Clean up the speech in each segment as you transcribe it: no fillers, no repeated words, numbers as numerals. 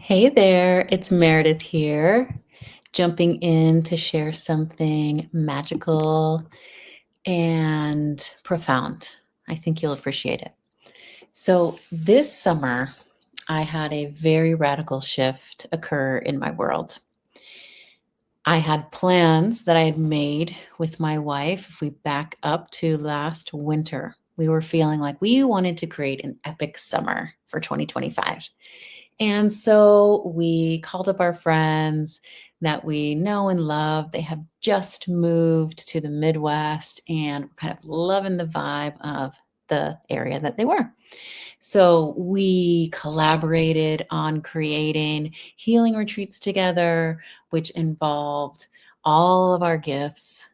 Hey there, it's Meredith here, jumping in to share something magical and profound. I think you'll appreciate it. So, this summer, I had a very radical shift occur in my world. I had plans that I had made with my wife. If we back up to last winter, we were feeling like we wanted to create an epic summer for 2025. And so we called up our friends that we know and love. They have just moved to the Midwest and we're kind of loving the vibe of the area that they were. So we collaborated on creating healing retreats together, which involved all of our gifts.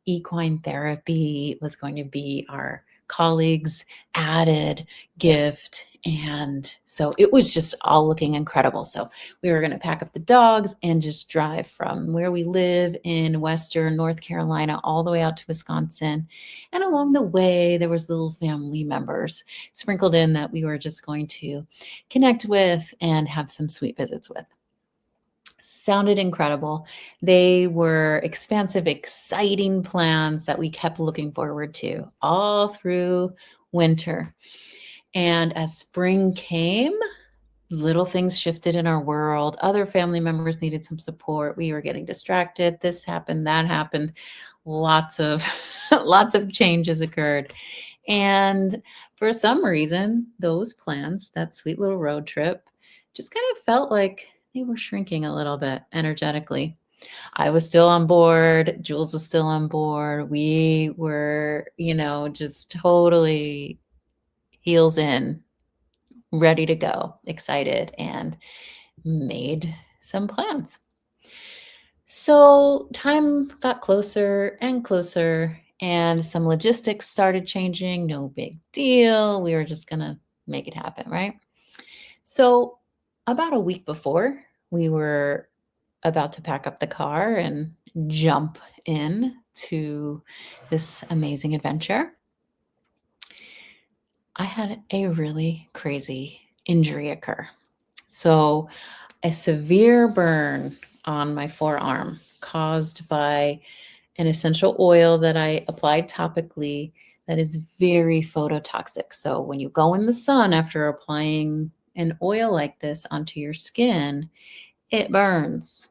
Equine therapy was going to be our colleagues' added gift. And so it was just all looking incredible. So we were going to pack up the dogs and just drive from where we live in Western North Carolina all the way out to Wisconsin. And along the way, there was little family members sprinkled in that we were just going to connect with and have some sweet visits with. Sounded incredible. They were expansive, exciting plans that we kept looking forward to all through winter. And as spring came, little things shifted in our world. Other family members needed some support. We were getting distracted. This happened, that happened. Lots of lots of changes occurred. And for some reason, those plans, that sweet little road trip, just kind of felt like they were shrinking a little bit energetically. I was still on board. Jules was still on board. We were, just totally heels in, ready to go, excited, and made some plans. So time got closer and closer, and some logistics started changing. No big deal. We were just going to make it happen, right? So, about a week before, we were about to pack up the car and jump in to this amazing adventure. I had a really crazy injury occur. So, a severe burn on my forearm caused by an essential oil that I applied topically that is very phototoxic. So, when you go in the sun after applying an oil like this onto your skin, it burns.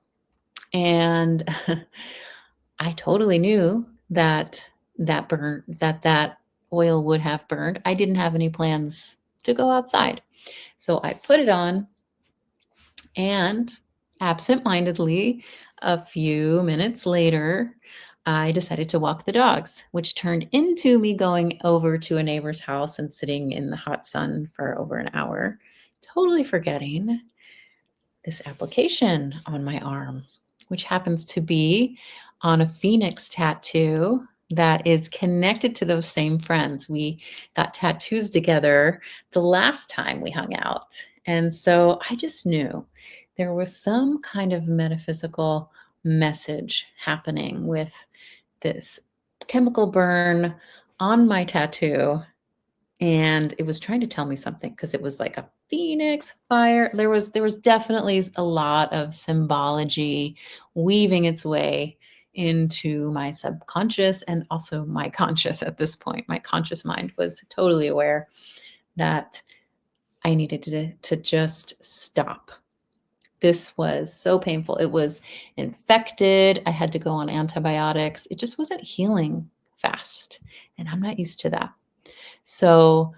And I totally knew that that oil would have burned. I didn't have any plans to go outside. So I put it on and absentmindedly, a few minutes later, I decided to walk the dogs, which turned into me going over to a neighbor's house and sitting in the hot sun for over an hour, totally forgetting this application on my arm, which happens to be on a phoenix tattoo that is connected to those same friends. We got tattoos together the last time we hung out. And so I just knew there was some kind of metaphysical message happening with this chemical burn on my tattoo, and it was trying to tell me something because it was like a phoenix fire. There was definitely a lot of symbology weaving its way into my subconscious and also my conscious at this point. My conscious mind was totally aware that I needed to just stop. This was so painful. It was infected. I had to go on antibiotics. It just wasn't healing fast. And I'm not used to that. So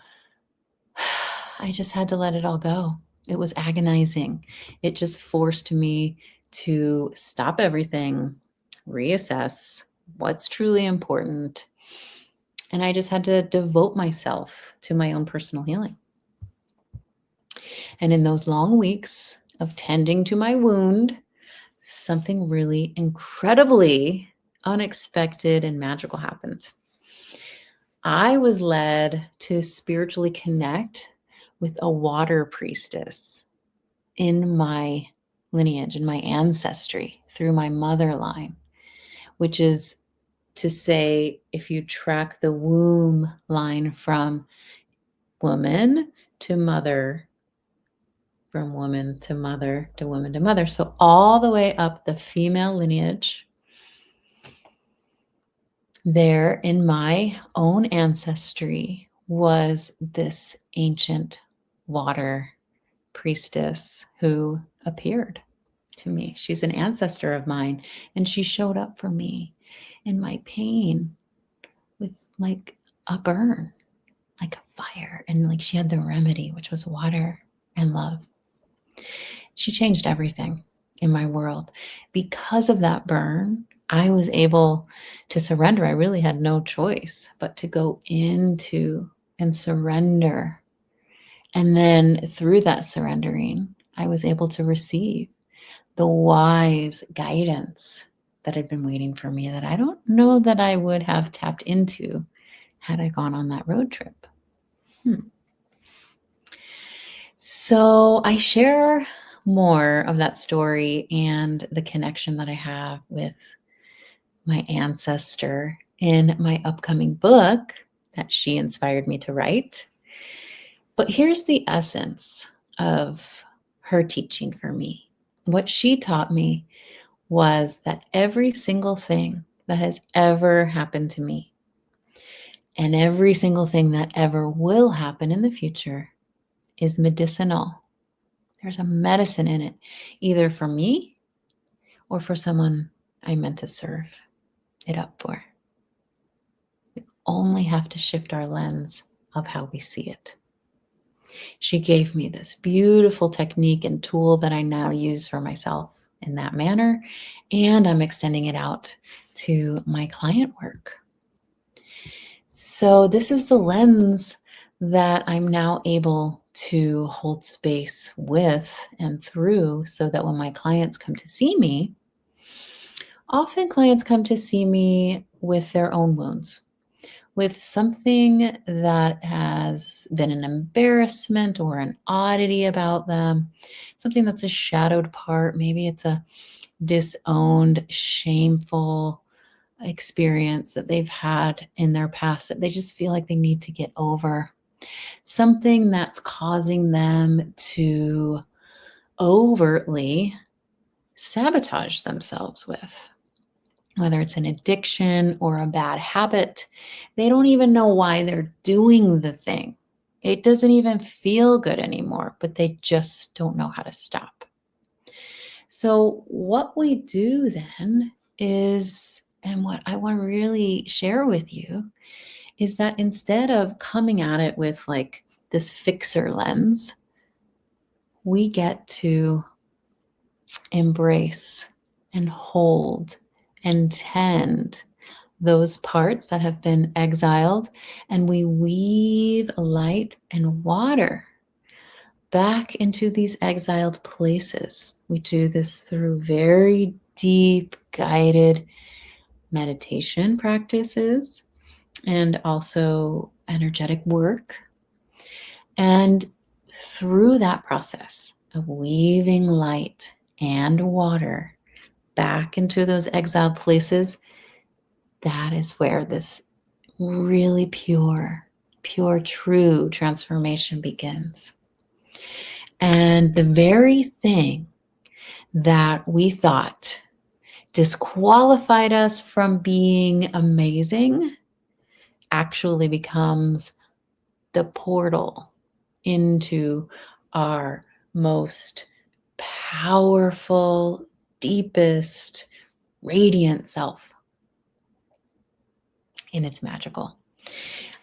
I just had to let it all go. It was agonizing. It just forced me to stop everything, reassess what's truly important. And I just had to devote myself to my own personal healing. And in those long weeks of tending to my wound, something really incredibly unexpected and magical happened. I was led to spiritually connect with a water priestess in my lineage, in my ancestry, through my mother line, which is to say, if you track the womb line from woman to mother, from woman to mother to woman to mother. So all the way up the female lineage, there in my own ancestry was this ancient water priestess who appeared to me. She's an ancestor of mine, and she showed up for me in my pain with like a burn, like a fire. And like she had the remedy, which was water and love. She changed everything in my world. Because of that burn, I was able to surrender. I really had no choice but to go into and surrender. And then through that surrendering, I was able to receive the wise guidance that had been waiting for me that I don't know that I would have tapped into had I gone on that road trip. So I share more of that story and the connection that I have with my ancestor in my upcoming book that she inspired me to write. But here's the essence of her teaching for me. What she taught me was that every single thing that has ever happened to me and every single thing that ever will happen in the future is medicinal. There's a medicine in it, either for me or for someone I meant to serve it up for. We only have to shift our lens of how we see it. She gave me this beautiful technique and tool that I now use for myself in that manner, and I'm extending it out to my client work. So this is the lens that I'm now able to hold space with and through, so that when my clients come to see me, often clients come to see me with their own wounds, with something that has been an embarrassment or an oddity about them, something that's a shadowed part. Maybe it's a disowned, shameful experience that they've had in their past that they just feel like they need to get over. Something that's causing them to overtly sabotage themselves with. Whether it's an addiction or a bad habit, they don't even know why they're doing the thing. It doesn't even feel good anymore, but they just don't know how to stop. So what we do then is, and what I want to really share with you, is that instead of coming at it with like this fixer lens, we get to embrace and hold and tend those parts that have been exiled, and we weave light and water back into these exiled places. We do this through very deep, guided meditation practices and also energetic work. And through that process of weaving light and water back into those exiled places, that is where this really pure, true transformation begins. And the very thing that we thought disqualified us from being amazing actually becomes the portal into our most powerful, deepest, radiant self. And it's magical.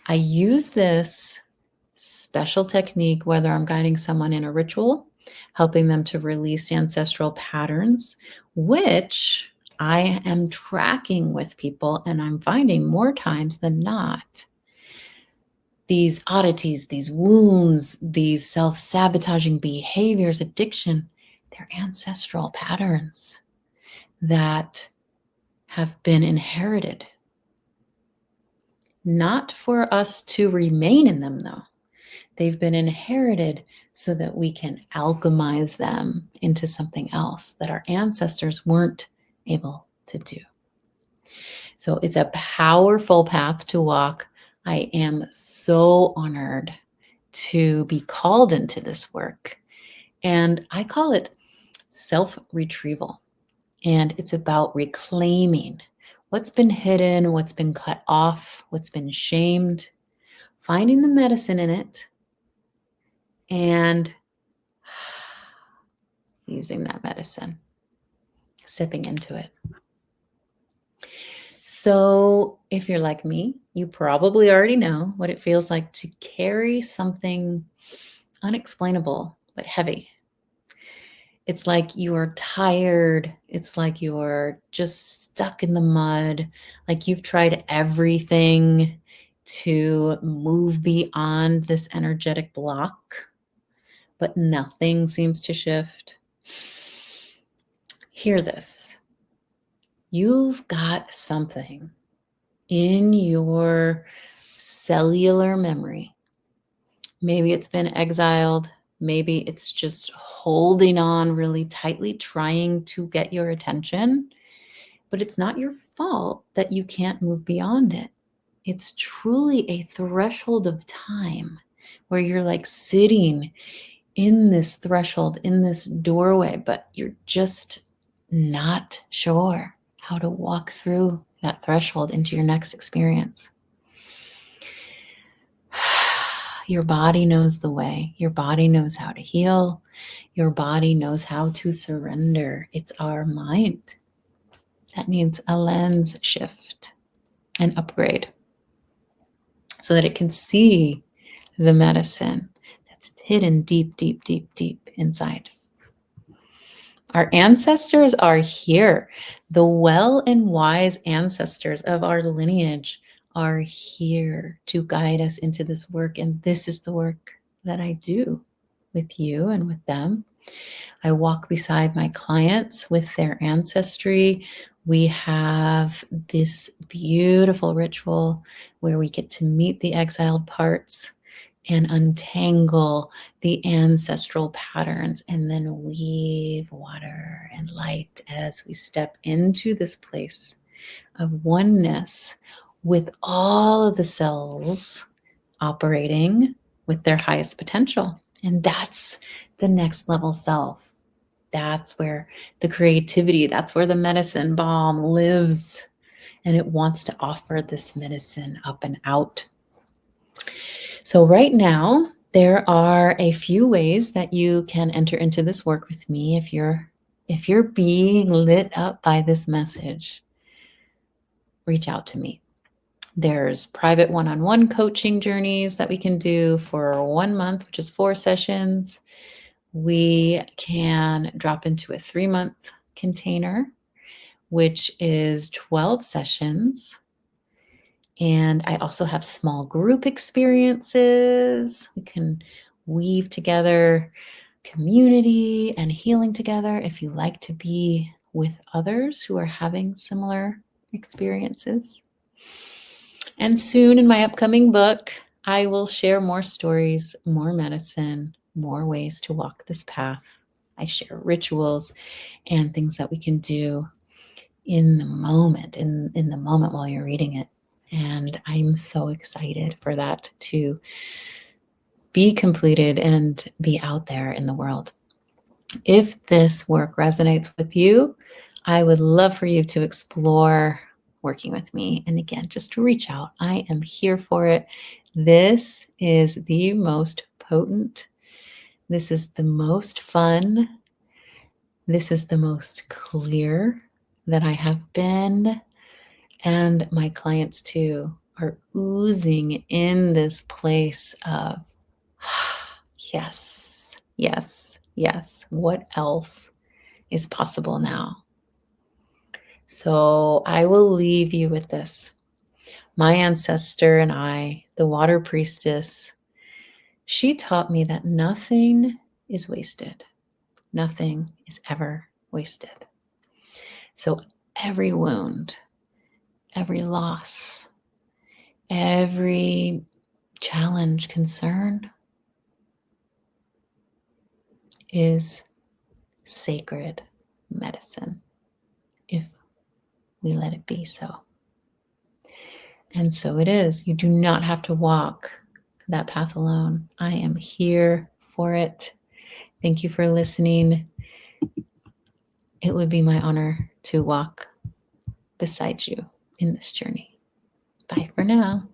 I use this special technique whether I'm guiding someone in a ritual, helping them to release ancestral patterns, which I am tracking with people, and I'm finding more times than not, these oddities, these wounds, these self-sabotaging behaviors, addiction, they're ancestral patterns that have been inherited. Not for us to remain in them, though. They've been inherited so that we can alchemize them into something else that our ancestors weren't able to do. So it's a powerful path to walk. I am so honored to be called into this work. And I call it self-retrieval. And it's about reclaiming what's been hidden, what's been cut off, what's been shamed, finding the medicine in it, and using that medicine, sipping into it. So if you're like me, you probably already know what it feels like to carry something unexplainable but heavy. It's like you're tired. It's like you're just stuck in the mud. Like you've tried everything to move beyond this energetic block, but nothing seems to shift. Hear this. You've got something in your cellular memory. Maybe it's been exiled. Maybe it's just holding on really tightly, trying to get your attention. But it's not your fault that you can't move beyond it. It's truly a threshold of time where you're like sitting in this threshold, in this doorway, but you're just not sure how to walk through that threshold into your next experience. Your body knows the way. Your body knows how to heal. Your body knows how to surrender. It's our mind that needs a lens shift, an upgrade, so that it can see the medicine that's hidden deep, deep, deep, deep inside. Our ancestors are here. The well and wise ancestors of our lineage are here to guide us into this work. And this is the work that I do with you and with them. I walk beside my clients with their ancestry. We have this beautiful ritual where we get to meet the exiled parts and untangle the ancestral patterns, and then weave water and light as we step into this place of oneness with all of the cells operating with their highest potential. And that's the next level self. That's where the creativity, that's where the medicine balm lives. And it wants to offer this medicine up and out. So right now, there are a few ways that you can enter into this work with me if you're being lit up by this message. Reach out to me. There's private one-on-one coaching journeys that we can do for 1 month, which is 4 sessions. We can drop into a 3-month container, which is 12 sessions. And I also have small group experiences. We can weave together community and healing together if you like to be with others who are having similar experiences. And soon in my upcoming book, I will share more stories, more medicine, more ways to walk this path. I share rituals and things that we can do in the moment, in the moment while you're reading it. And I'm so excited for that to be completed and be out there in the world. If this work resonates with you, I would love for you to explore working with me. And again, just reach out. I am here for it. This is the most potent. This is the most fun. This is the most clear that I have been. And my clients too are oozing in this place of, yes, yes, yes. What else is possible now? So I will leave you with this. My ancestor and I, the water priestess, she taught me that nothing is wasted. Nothing is ever wasted. So every wound, every loss, every challenge, concern is sacred medicine if we let it be so. And so it is. You do not have to walk that path alone. I am here for it. Thank you for listening. It would be my honor to walk beside you in this journey. Bye for now.